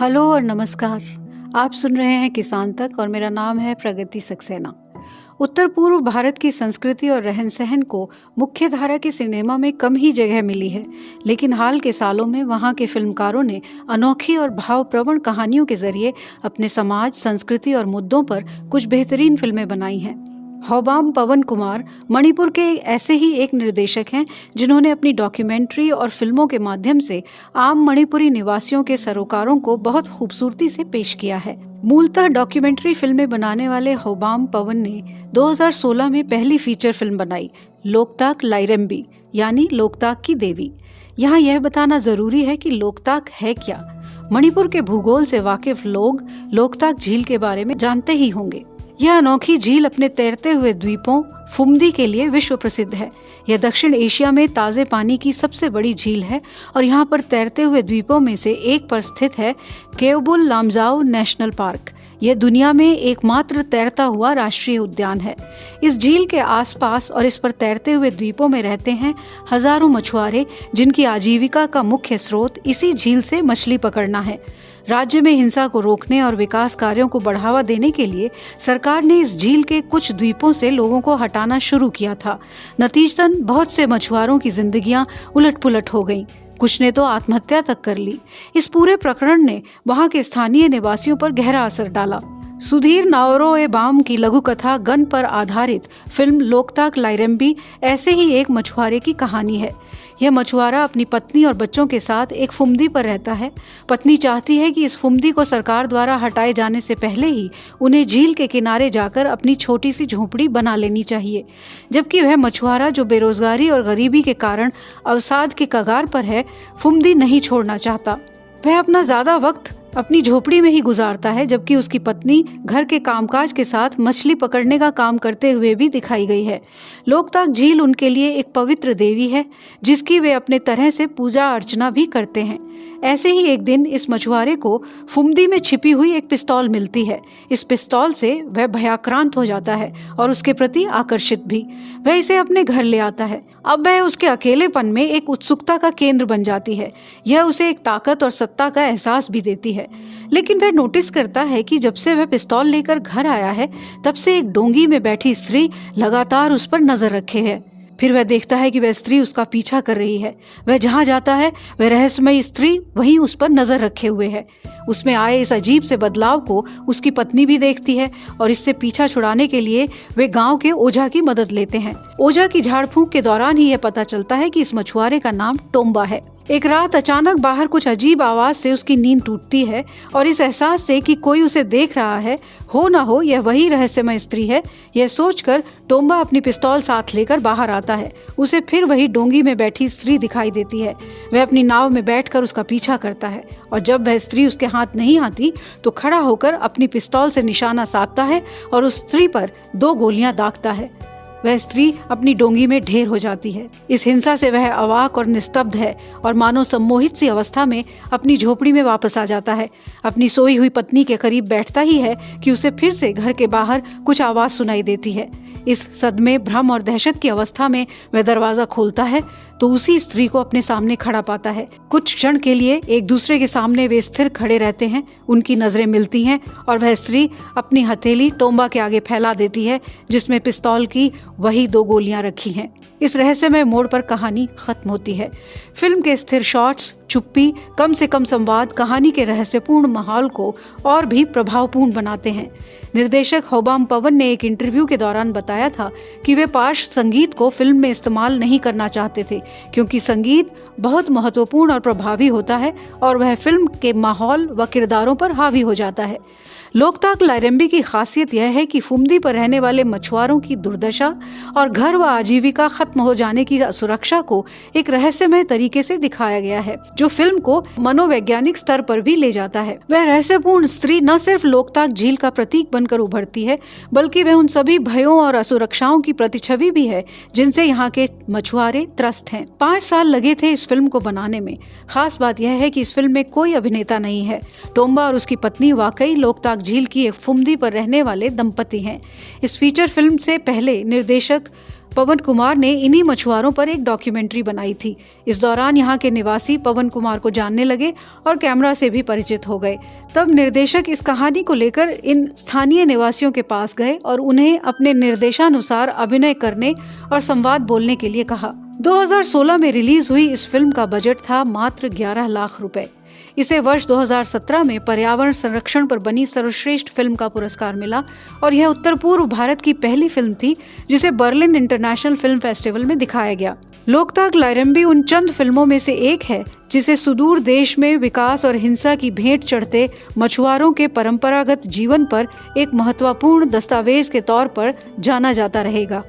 Hello और नमस्कार। आप सुन रहे हैं किसान तक और मेरा नाम है प्रगति सक्सेना। उत्तर पूर्व भारत की संस्कृति और रहन सहन को मुख्य धारा के सिनेमा में कम ही जगह मिली है, लेकिन हाल के सालों में वहाँ के फिल्मकारों ने अनोखी और भावप्रवण कहानियों के जरिए अपने समाज, संस्कृति और मुद्दों पर कुछ बेहतरीन फिल्में बनाई हैं। होबाम पवन कुमार मणिपुर के ऐसे ही एक निर्देशक हैं जिन्होंने अपनी डॉक्यूमेंट्री और फिल्मों के माध्यम से आम मणिपुरी निवासियों के सरोकारों को बहुत खूबसूरती से पेश किया है। मूलतः डॉक्यूमेंट्री फिल्में बनाने वाले होबाम पवन ने 2016 में पहली फीचर फिल्म बनाई, लोकताक लाइरेम्बी यानी लोकताक की देवी। यहाँ यह बताना जरूरी है कि लोकताक है क्या। मणिपुर के भूगोल से वाकिफ लोग लोकताक झील के बारे में जानते ही होंगे। यह अनोखी झील अपने तैरते हुए द्वीपों फुमदी के लिए विश्व प्रसिद्ध है। यह दक्षिण एशिया में ताजे पानी की सबसे बड़ी झील है और यहाँ पर तैरते हुए द्वीपों में से एक पर स्थित है केओबुल लामजाओ नेशनल पार्क। यह दुनिया में एकमात्र तैरता हुआ राष्ट्रीय उद्यान है। इस झील के आसपास और इस पर तैरते हुए द्वीपों में रहते हैं हजारों मछुआरे, जिनकी आजीविका का मुख्य स्रोत इसी झील से मछली पकड़ना है। राज्य में हिंसा को रोकने और विकास कार्यों को बढ़ावा देने के लिए सरकार ने इस झील के कुछ द्वीपों से लोगों को हटाना शुरू किया था। नतीजतन बहुत से मछुआरों की जिंदगियां उलट-पुलट हो गईं। कुछ ने तो आत्महत्या तक कर ली। इस पूरे प्रकरण ने वहां के स्थानीय निवासियों पर गहरा असर डाला। सुधीर नाओरोएबाम की लघु कथा गन पर आधारित फिल्म लोकताक लाइरेम्बी ऐसे ही एक मछुआरे की कहानी है। यह मछुआरा अपनी पत्नी और बच्चों के साथ एक फुमदी पर रहता है। पत्नी चाहती है कि इस फुमदी को सरकार द्वारा हटाए जाने से पहले ही उन्हें झील के किनारे जाकर अपनी छोटी सी झोपड़ी बना लेनी चाहिए, जबकि वह मछुआरा जो बेरोजगारी और गरीबी के कारण अवसाद के कगार पर है, फुमदी नहीं छोड़ना चाहता। वह अपना ज्यादा वक्त अपनी झोपड़ी में ही गुजारता है, जबकि उसकी पत्नी घर के कामकाज के साथ मछली पकड़ने का काम करते हुए भी दिखाई गई है। लोकताक झील उनके लिए एक पवित्र देवी है, जिसकी वे अपने तरह से पूजा अर्चना भी करते हैं। ऐसे ही एक दिन इस मछुआरे को फुमदी में छिपी हुई एक पिस्तौल मिलती है। इस पिस्तौल से वह भयाक्रांत हो जाता है और उसके प्रति आकर्षित भी। वह इसे अपने घर ले आता है। अब वह उसके अकेलेपन में एक उत्सुकता का केंद्र बन जाती है। यह उसे एक ताकत और सत्ता का एहसास भी देती है। लेकिन वह नोटिस करता है कि जब से वह पिस्तौल लेकर घर आया है, तब से एक डोंगी में बैठी स्त्री लगातार उस पर नजर रखे है। फिर वह देखता है कि वह स्त्री उसका पीछा कर रही है। वह जहाँ जाता है वह रहस्यमयी स्त्री वहीं उस पर नजर रखे हुए है। उसमें आए इस अजीब से बदलाव को उसकी पत्नी भी देखती है और इससे पीछा छुड़ाने के लिए वे गांव के ओझा की मदद लेते हैं। ओझा की झाड़ फूंक के दौरान ही यह पता चलता है कि इस मछुआरे का नाम टोम्बा है। एक रात अचानक बाहर कुछ अजीब आवाज से उसकी नींद टूटती है और इस एहसास से कि कोई उसे देख रहा है, हो ना हो यह वही रहस्यमय स्त्री है, यह सोचकर टोम्बा अपनी पिस्तौल साथ लेकर बाहर आता है। उसे फिर वही डोंगी में बैठी स्त्री दिखाई देती है। वह अपनी नाव में बैठकर उसका पीछा करता है और जब वह स्त्री उसके हाथ नहीं आती तो खड़ा होकर अपनी पिस्तौल से निशाना साधता है और उस स्त्री पर 2 गोलियां दागता है। वह स्त्री अपनी डोंगी में ढेर हो जाती है। इस हिंसा से वह अवाक और निस्तब्ध है और मानो सम्मोहित सी अवस्था में अपनी झोपड़ी में वापस आ जाता है। अपनी सोई हुई पत्नी के करीब बैठता ही है कि उसे फिर से घर के बाहर कुछ आवाज सुनाई देती है। इस सदमे, भ्रम और दहशत की अवस्था में वह दरवाजा खोलता है तो उसी स्त्री को अपने सामने खड़ा पाता है। कुछ क्षण के लिए एक दूसरे के सामने वे स्थिर खड़े रहते हैं। उनकी नजरें मिलती हैं और वह स्त्री अपनी हथेली टोम्बा के आगे फैला देती है, जिसमें पिस्तौल की वही 2 गोलियां रखी हैं। इस रहस्यमय मोड़ पर कहानी खत्म होती है। फिल्म के स्थिर शॉट्स, चुप्पी, कम से कम संवाद कहानी के रहस्यपूर्ण माहौल को और भी प्रभावपूर्ण बनाते हैं। निर्देशक होबाम पवन ने एक इंटरव्यू के दौरान बताया था कि वे पार्श्व संगीत को फिल्म में इस्तेमाल नहीं करना चाहते थे, क्योंकि संगीत बहुत महत्वपूर्ण और प्रभावी होता है और वह फिल्म के माहौल व किरदारों पर हावी हो जाता है। लोकताक लाइरेम्बी की खासियत यह है कि फुमदी पर रहने वाले मछुआरों की दुर्दशा और घर व आजीविका खत्म हो जाने की असुरक्षा को एक रहस्यमय तरीके से दिखाया गया है, जो फिल्म को मनोवैज्ञानिक स्तर पर भी ले जाता है। वह रहस्यपूर्ण स्त्री न सिर्फ लोकताक झील का प्रतीक बनकर उभरती है, बल्कि वह उन सभी भयों और असुरक्षाओं की प्रतिछवि भी है जिनसे यहाँ के मछुआरे त्रस्त हैं। हैं। 5 साल लगे थे इस फिल्म को बनाने में। खास बात यह है कि इस फिल्म में कोई अभिनेता नहीं है। टोम्बा और उसकी पत्नी वाकई लोकताक झील की एक फुमदी पर रहने वाले दंपति हैं। इस फीचर फिल्म से पहले निर्देशक पवन कुमार ने इन्हीं मछुआरों पर एक डॉक्यूमेंट्री बनाई थी। इस दौरान यहाँ के निवासी पवन कुमार को जानने लगे और कैमरा से भी परिचित हो गए। तब निर्देशक इस कहानी को लेकर इन स्थानीय निवासियों के पास गए और उन्हें अपने निर्देशानुसार अभिनय करने और संवाद बोलने के लिए कहा। 2016 में रिलीज हुई इस फिल्म का बजट था मात्र 11 लाख रुपए। इसे वर्ष 2017 में पर्यावरण संरक्षण पर बनी सर्वश्रेष्ठ फिल्म का पुरस्कार मिला और यह उत्तर पूर्व भारत की पहली फिल्म थी जिसे बर्लिन इंटरनेशनल फिल्म फेस्टिवल में दिखाया गया। लोकताक लायरम्बी उन चंद फिल्मों में से एक है जिसे सुदूर देश में विकास और हिंसा की भेंट चढ़ते मछुआरों के परंपरागत जीवन पर एक महत्वपूर्ण दस्तावेज के तौर पर जाना जाता रहेगा।